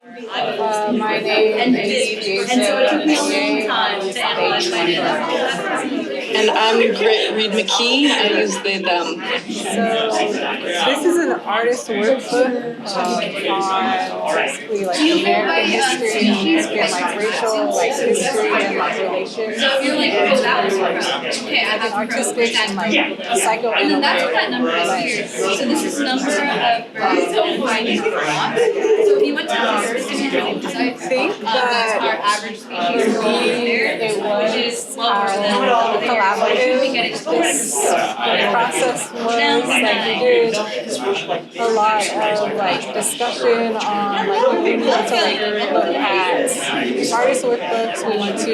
My name is Piedra. And I'm Gritt, Reid-Mckee. I use they, them. So this is an artist workbook on basically like American history, American like racial like history and like relations, and artistic and like psychoanalytic. So this is number of birds finding a lot. So if you went to I think that our average species for me it was how collaborative this process was. Like we did a lot of like discussion on like we went to like look at artist workbooks. We went to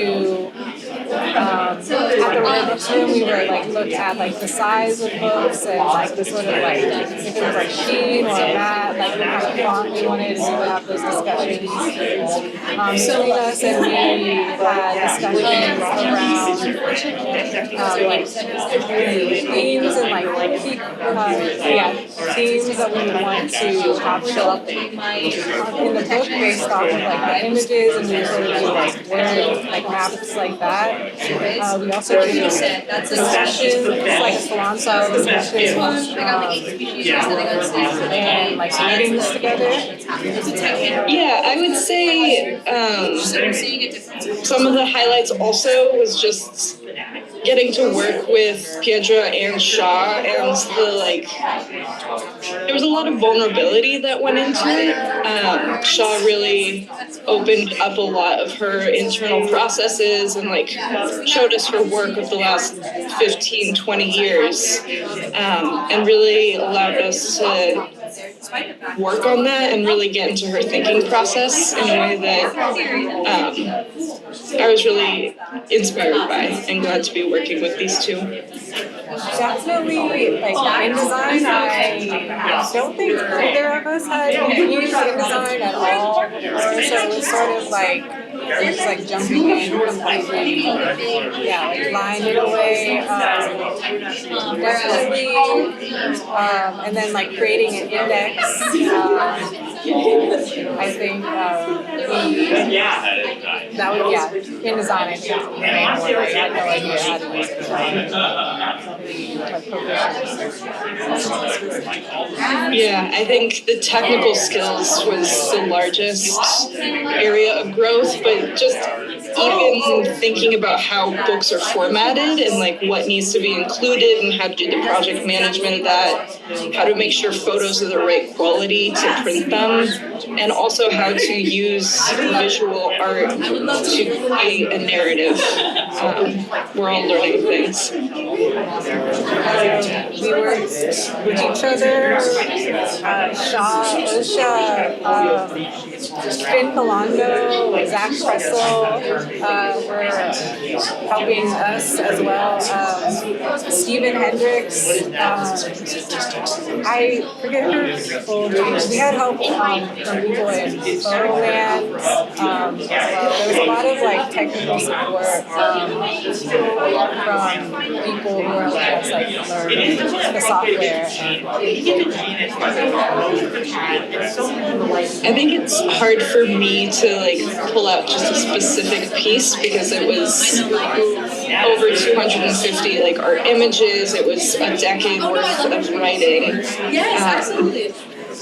at the Rare Books Room, we would like look at like the size of books and like the sort of like if it was like sheen or mat, like what kind of font we wanted, and we would have those discussions. Selena and we had discussions around themes and like themes that we would want to have show up in the book based off of like the images, and we would sort of do like word like maps like that. We also did discussions, like salon style discussions, and like meetings together. Yeah, I would say some of the highlights also was just getting to work with Piedra and Shaw, and there was a lot of vulnerability that went into it. Shaw really opened up a lot of her internal processes and like showed us her work of the last 15, 20 years, and really allowed us to work on that and really get into her thinking process in a way that I was really inspired by and glad to be working with these two. Definitely, like in design, I don't think either of us had used InDesign at all before, so it was sort of like it was like jumping in completely, like blinded away. Definitely, and then like creating an index. I think InDesign. I think was the main one. I had no idea how to use it. Yeah, I think the technical skills was the largest area of growth, but just even thinking about how books are formatted and like what needs to be included and how to do the project management of that, how to make sure photos are the right quality to print them, and also how to use visual art to create a narrative. We're all learning things. We worked with each other, Shaw, Osha, Finn Palando, Zach Pressel were helping us as well. Stephen Hendricks, I forget her full name. We had help from people in Photoland. There was a lot of like technical support from people who are helping us like learn the software. I think it's hard for me to like pull out just a specific piece because it was over 250 like art images. It was a decade worth of writing. Yes, absolutely.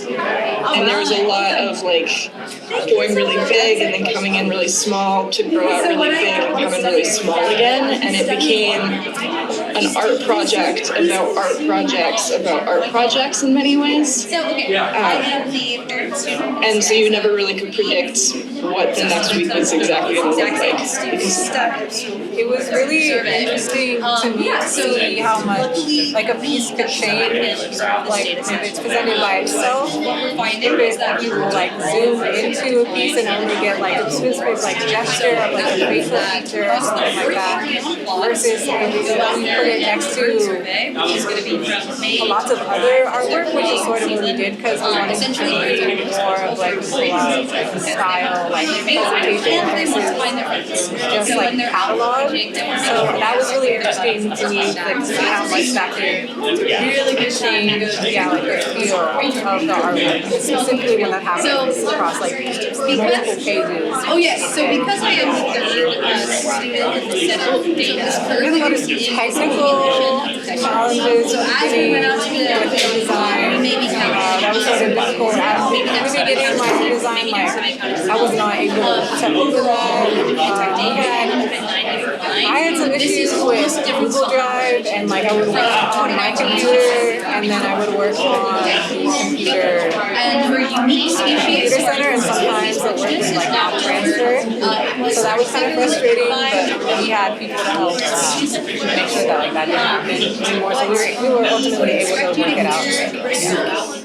And there was a lot of like going really big and then coming in really small to grow out really big and come in really small again, and it became an art project about art projects about art projects in many ways. And so you never really could predict what the next week was exactly going to look like. It was really interesting to me to see how much like a piece could change, like if it's presented by itself, if it's that people like zoom into a piece and only get like a specific like gesture of like a facial feature or something like that, versus if we put it next to lots of other artwork, which is sort of what we did because we wanted to do more of like the collage, like the style like presentation versus just like catalog. So that was really interesting to me, like to see how much that could really change, yeah, like the feel of the artwork, specifically when that happens across like multiple pages. Oh yes, so because I am the third student in the set of data, Really got into technical challenges so as we went out to the design. maybe That was sort of difficult. At the beginning of my design, like I was not able to open that. I had some issues with Google Drive, and like I would work on my computer, and then I would work on the computer computer center, and sometimes it worked with like app transfer. So that was kind of frustrating, but we had people to help make sure that like that didn't happen anymore. So we were ultimately able to work it out.